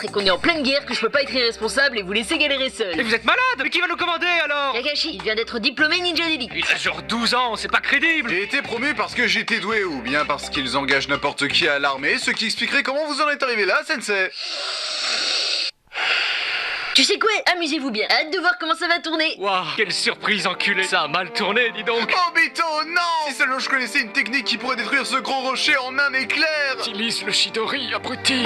et qu'on est en pleine guerre, que je peux pas être irresponsable et vous laisser galérer seul. Mais vous êtes malade. Mais qui va nous commander alors? Kakashi, il vient d'être diplômé ninja d'élite. Il a genre 12 ans, c'est pas crédible. J'ai été promu parce que j'étais doué ou bien parce qu'ils engagent n'importe qui à l'armée, ce qui expliquerait comment vous en êtes arrivé là, sensei. Tu sais quoi? Amusez-vous bien. Hâte de voir comment ça va tourner. Waouh, quelle surprise enculé. Ça a mal tourné, dis donc. Oh Bito, non! Si seulement je connaissais une technique qui pourrait détruire ce gros rocher en un éclair! Utilise le Chidori, abruti.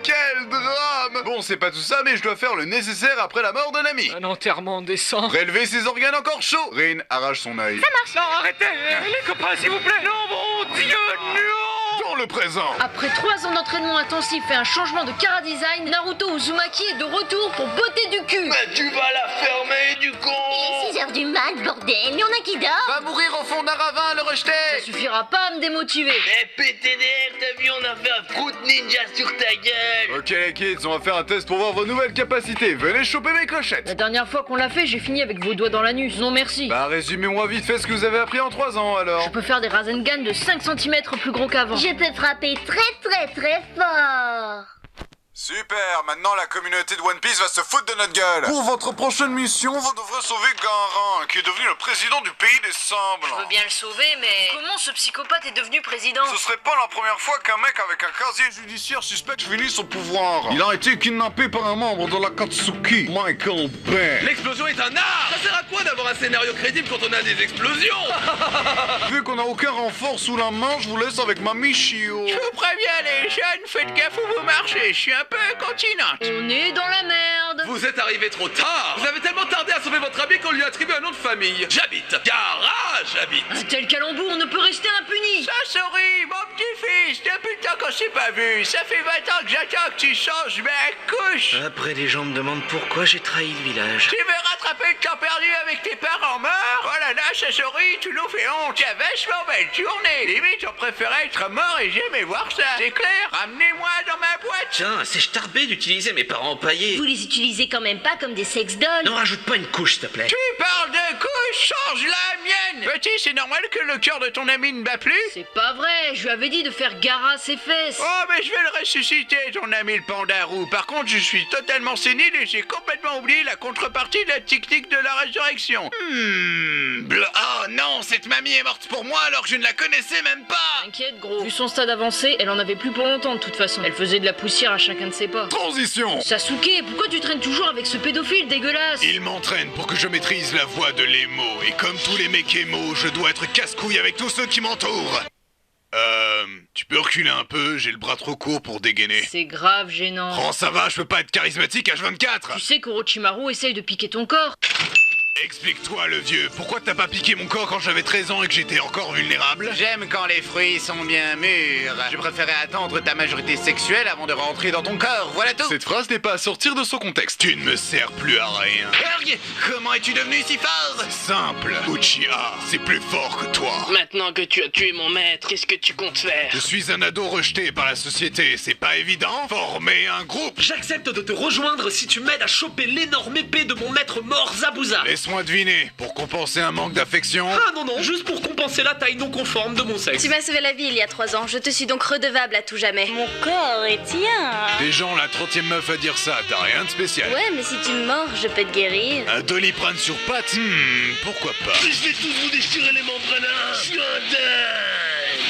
Quel drame! Bon, c'est pas tout ça, mais je dois faire le nécessaire après la mort d'un ami. Un enterrement décent. Prélever ses organes encore chauds! Rin arrache son œil. Non, arrêtez. Les copains, s'il vous plaît. Non, mon Dieu, non. Dans le présent! Après 3 ans d'entraînement intensif et un changement de chara design, Naruto Uzumaki est de retour pour botter du cul. Mais tu vas la fermer, du con! Il est 6h du mat, bordel, mais on a qui dort? Va mourir au fond d'un ravin, le rejeter! Ça suffira pas à me démotiver. Eh PTDR, t'as vu, on a fait un fruit ninja sur ta gueule! Ok les kids, on va faire un test pour voir vos nouvelles capacités. Venez choper mes clochettes! La dernière fois qu'on l'a fait, j'ai fini avec vos doigts dans l'anus. Non merci. Bah résumez-moi vite fait ce que vous avez appris en 3 ans alors. Je peux faire des Rasengan de 5 cm plus gros qu'avant. Je peux frapper très fort. Super, maintenant la communauté de One Piece va se foutre de notre gueule. Pour votre prochaine mission, vous devrez sauver Gaara, qui est devenu le président du pays des Je Sembles. veux bien le sauver, mais comment ce psychopathe est devenu président? Ce serait pas la première fois qu'un mec avec un casier judiciaire suspect finit son pouvoir. Il a été kidnappé par un membre de l'Akatsuki, Michael Bay. L'explosion est un art! Ça sert à quoi d'avoir un scénario crédible quand on a des explosions? Vu qu'on a aucun renfort sous la main, je vous laisse avec ma Michio. Je vous préviens les jeunes, faites gaffe où vous marchez, je suis un peu incontinente. On est dans la merde. Vous êtes arrivé trop tard! Vous avez tellement tardé à sauver votre ami qu'on lui a attribué un nom de famille. J'habite. Gaara, j'habite. Un tel calembour, on ne peut rester impuni. Sasori, mon petit-fils, depuis le temps qu'on s'est pas vu, ça fait 20 ans que j'attends que tu changes ma couche. Après, les gens me demandent pourquoi j'ai trahi le village. Tu veux rattraper le temps perdu avec tes parents morts? Oh là là, Sasori, tu nous fais honte. Tu as vachement belle journée. Limite, on préférait être mort et jamais voir ça. C'est clair? Ramenez-moi dans ma boîte. Tiens, c'est starbé d'utiliser mes parents empaillés. Vous les utilisez quand même pas comme des sex dolls. Non, rajoute pas une couche, s'il te plaît. Tu parles de couche, change la mienne. Petit, c'est normal que le cœur de ton ami ne bat plus? C'est pas vrai, je lui avais dit de faire Gaara ses fesses. Oh, mais je vais le ressusciter, ton ami le pandarou. Par contre, je suis totalement sénile et j'ai complètement oublié la contrepartie de la technique de la résurrection. Oh non, cette mamie est morte pour moi alors que je ne la connaissais même pas. T'inquiète gros, vu son stade avancé, elle en avait plus pour longtemps de toute façon. Elle faisait de la poussière à chacun de ses pas. Transition! Sasuke, pourquoi tu traînes toujours avec ce pédophile dégueulasse? Il m'entraîne pour que je maîtrise la voix de l'émo, et comme tous les mecs émo, je dois être casse-couille avec tous ceux qui m'entourent. Tu peux reculer un peu, j'ai le bras trop court pour dégainer. C'est grave gênant. Oh ça va, je peux pas être charismatique H24. Tu sais qu'Orochimaru essaye de piquer ton corps. Explique-toi le vieux, pourquoi t'as pas piqué mon corps quand j'avais 13 ans et que j'étais encore vulnérable? J'aime quand les fruits sont bien mûrs. Je préférais attendre ta majorité sexuelle avant de rentrer dans ton corps, voilà tout. Cette phrase n'est pas à sortir de son contexte. Tu ne me sers plus à rien. Erg, comment es-tu devenu si fort? Simple, Uchiha, c'est plus fort que toi. Maintenant que tu as tué mon maître, qu'est-ce que tu comptes faire? Je suis un ado rejeté par la société, c'est pas évident? Former un groupe. J'accepte de te rejoindre si tu m'aides à choper l'énorme épée de mon maître mort Zabuza. Laisse-moi deviner, pour compenser un manque d'affection. Ah non, juste pour compenser la taille non conforme de mon sexe. Tu m'as sauvé la vie il y a 3 ans, je te suis donc redevable à tout jamais. Mon corps est tien. Des gens, la 30e meuf à dire ça, t'as rien de spécial. Ouais, mais si tu me mords, je peux te guérir. Un Doliprane sur pattes? Pourquoi pas? Je vais tous vous déchirer les membres. Je suis un dingue.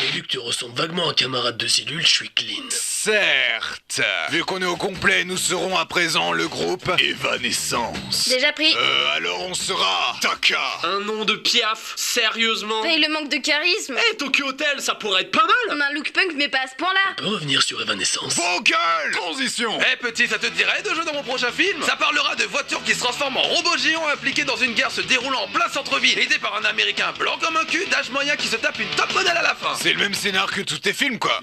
Mais vu que tu ressembles vaguement à un camarade de cellule, je suis clean. Certes. Vu qu'on est au complet, nous serons à présent le groupe Evanescence. Déjà pris. Alors on sera Taka. Un nom de piaf, sérieusement. Et le manque de charisme. Eh, Tokyo Hotel, ça pourrait être pas mal. On a un look punk, mais pas à ce point-là. On peut revenir sur Evanescence. Vos gueules! Transition. Eh petit, ça te dirait de jouer dans mon prochain film? Ça parlera de voitures qui se transforment en robots géants impliqués dans une guerre se déroulant en plein centre-ville, aidé par un américain blanc comme un cul, d'âge moyen qui se tape une top modèle à la fin. C'est le même scénar que tous tes films, quoi.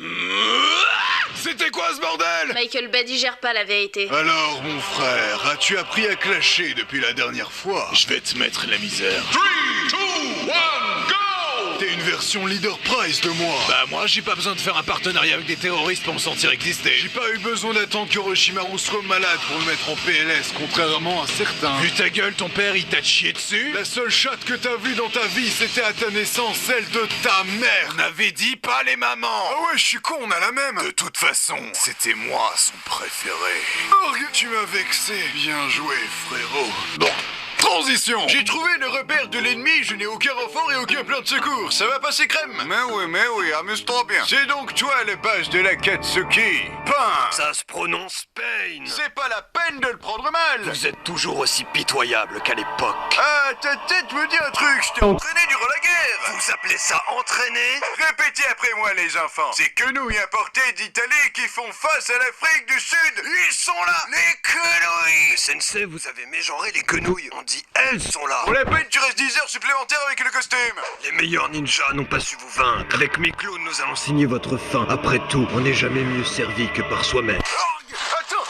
C'était quoi ce bordel? Michael Bay digère pas la vérité. Alors, mon frère, as-tu appris à clasher depuis la dernière fois? Je vais te mettre la misère. 3, 2, 1, go! T'es une version leader prize de moi. Bah moi j'ai pas besoin de faire un partenariat avec des terroristes pour me sentir exister. J'ai pas eu besoin d'attendre qu'Hiroshima soit malade pour me mettre en PLS, contrairement à certains. Vu ta gueule, ton père il t'a chié dessus? La seule chatte que t'as vue dans ta vie c'était à ta naissance, celle de ta mère. On avait dit pas les mamans. Ah ouais, je suis con, on a la même. De toute façon, c'était moi son préféré. Org, tu m'as vexé. Bien joué, frérot. Bon. Transition. J'ai trouvé le repère de l'ennemi, je n'ai aucun renfort et aucun plan de secours. Ça va passer crème? Mais oui, amuse-toi bien. C'est donc toi la base de la Katsuki. Pain. Ça se prononce Pain. C'est pas la peine de le prendre mal. Vous êtes toujours aussi pitoyable qu'à l'époque. Ah, ta tête me dit un truc, je t'ai entraîné durant la guerre. Vous appelez ça entraîner? Répétez après moi les enfants. C'est quenouilles importées d'Italie qui font face à l'Afrique du Sud. Ils sont là, les quenouilles. Mais sensei, vous avez mégenré les quenouilles. On dit elles sont là. Pour la peine, tu restes 10 heures supplémentaires avec le costume. Les meilleurs ninjas n'ont pas su vous vaincre. Avec mes clowns, nous allons signer votre fin. Après tout, on n'est jamais mieux servi que par soi-même. Attends.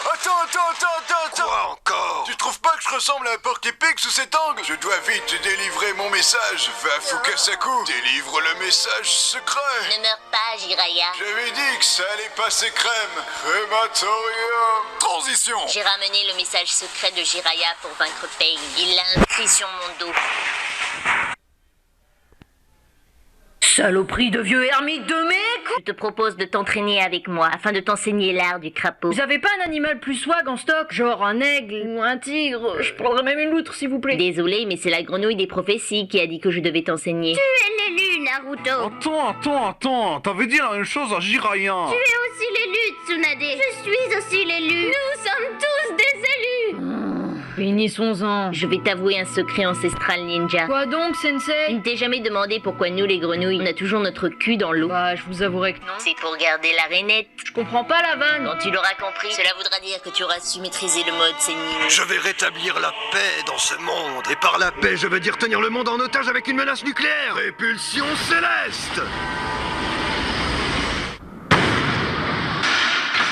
Quoi encore? Tu trouves pas que je ressemble à un porc-épic sous cet angle? Je dois vite délivrer mon message. Va Fukasaku, délivre le message secret. Ne meurs pas, Jiraya. J'avais dit que ça allait passer crème. Crématorium. Transition. J'ai ramené le message secret de Jiraya pour vaincre Pain. Il l'a inscrit sur mon dos. Saloperie de vieux ermite de mec! Je te propose de t'entraîner avec moi afin de t'enseigner l'art du crapaud. Vous avez pas un animal plus swag en stock? Genre un aigle ou un tigre? Je prendrais même une loutre s'il vous plaît. Désolé, mais c'est la grenouille des prophéties qui a dit que je devais t'enseigner. Tu es l'élu, Naruto. Attends. T'avais dit la même chose à Jiraiya. Tu es aussi l'élu, Tsunade. Je suis aussi l'élu. Nous sommes tous des élus. Finissons-en. Je vais t'avouer un secret ancestral ninja. Quoi donc, sensei? Tu ne t'es jamais demandé pourquoi nous, les grenouilles, on a toujours notre cul dans l'eau? Bah, je vous avouerai que non. C'est pour garder la rainette. Je comprends pas la vanne. Quand tu l'auras compris, cela voudra dire que tu auras su maîtriser le mode sénile. Je vais rétablir la paix dans ce monde. Et par la paix, je veux dire tenir le monde en otage avec une menace nucléaire. Répulsion céleste.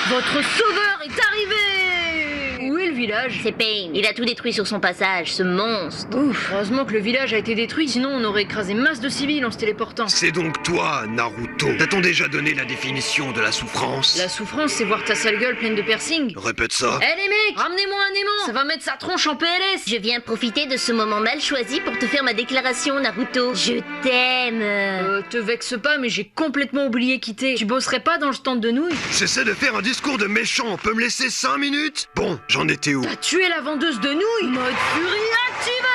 Votre sauveur est arrivé! Où est le village? C'est Pain. Il a tout détruit sur son passage, ce monstre. Ouf, heureusement que le village a été détruit, sinon on aurait écrasé masse de civils en se téléportant. C'est donc toi, Naruto. T'a-t-on déjà donné la définition de la souffrance? La souffrance, c'est voir ta sale gueule pleine de piercings. Répète ça. Eh les mecs, ramenez-moi un aimant. Ça va mettre sa tronche en PLS. Je viens profiter de ce moment mal choisi pour te faire ma déclaration, Naruto. Je t'aime. Te vexe pas, mais j'ai complètement oublié quitter. Tu bosserais pas dans le stand de nouilles? J'essaie de faire un discours de méchant. On peut me laisser 5 minutes? Bon, j'en étais où? T'as tué la vendeuse de nouilles? Mode furie activé!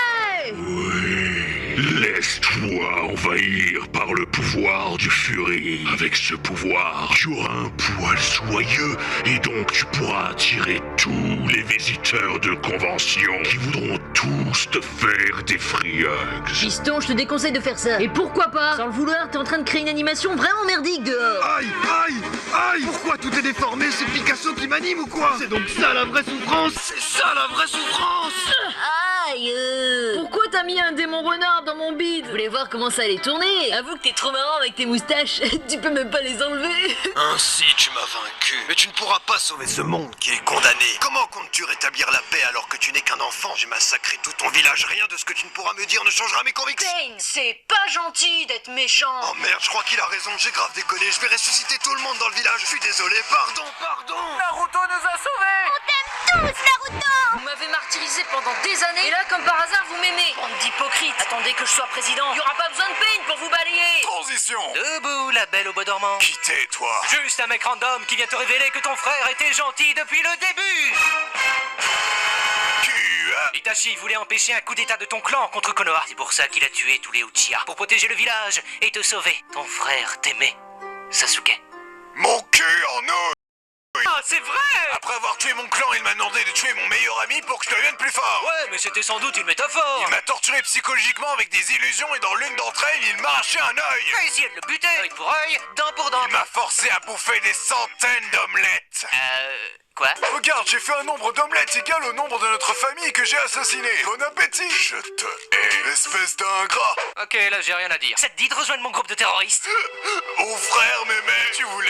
Laisse-toi envahir par le pouvoir du Fury. Avec ce pouvoir, tu auras un poil soyeux et donc tu pourras attirer tous les visiteurs de convention qui voudront tous te faire des free hugs. Piston, je te déconseille de faire ça. Et pourquoi pas? Sans le vouloir, t'es en train de créer une animation vraiment merdique dehors. Aïe! Pourquoi tout est déformé? C'est Picasso qui m'anime ou quoi? C'est donc ça la vraie souffrance? C'est ça la vraie souffrance! Aïe. Pourquoi t'as mis un démon renard dans mon bide? Je voulais voir comment ça allait tourner. Avoue que t'es trop marrant avec tes moustaches. Tu peux même pas les enlever. Ainsi tu m'as vaincu. Mais tu ne pourras pas sauver ce monde qui est condamné. Comment comptes-tu rétablir la paix alors que tu n'es qu'un enfant? J'ai massacré tout ton village. Rien de ce que tu ne pourras me dire ne changera mes convictions. Pain, c'est pas gentil d'être méchant. Oh merde, je crois qu'il a raison. J'ai grave déconné. Je vais ressusciter tout le monde dans le village. Je suis désolé. Pardon. Naruto nous a sauvés. Tous, Naruto. Vous m'avez martyrisé pendant des années, et là, comme par hasard, vous m'aimez. Bande d'hypocrites. Attendez que je sois président. Il y aura pas besoin de Pain pour vous balayer. Transition. Debout, la belle au bois dormant. Qui t'es, toi? Juste un mec random qui vient te révéler que ton frère était gentil depuis le début. Itachi voulait empêcher un coup d'état de ton clan contre Konoha. C'est pour ça qu'il a tué tous les Uchiha. Pour protéger le village et te sauver. Ton frère t'aimait, Sasuke. Mon cul en eau. Ah, c'est vrai! Après avoir tué mon clan, il m'a demandé de tuer mon meilleur ami pour que je devienne plus fort. Ouais, mais c'était sans doute une métaphore. Il m'a torturé psychologiquement avec des illusions et dans l'une d'entre elles, il m'a arraché un œil. J'ai essayé de le buter, œil pour œil, dent pour dent. Il m'a forcé à bouffer des centaines d'omelettes. Quoi? Regarde, j'ai fait un nombre d'omelettes égal au nombre de notre famille que j'ai assassiné. Bon appétit. Je te hais, espèce d'ingrat. Ok, là j'ai rien à dire. Ça te dit de rejoindre mon groupe de terroristes? Mon frère m'aimait. Tu voulais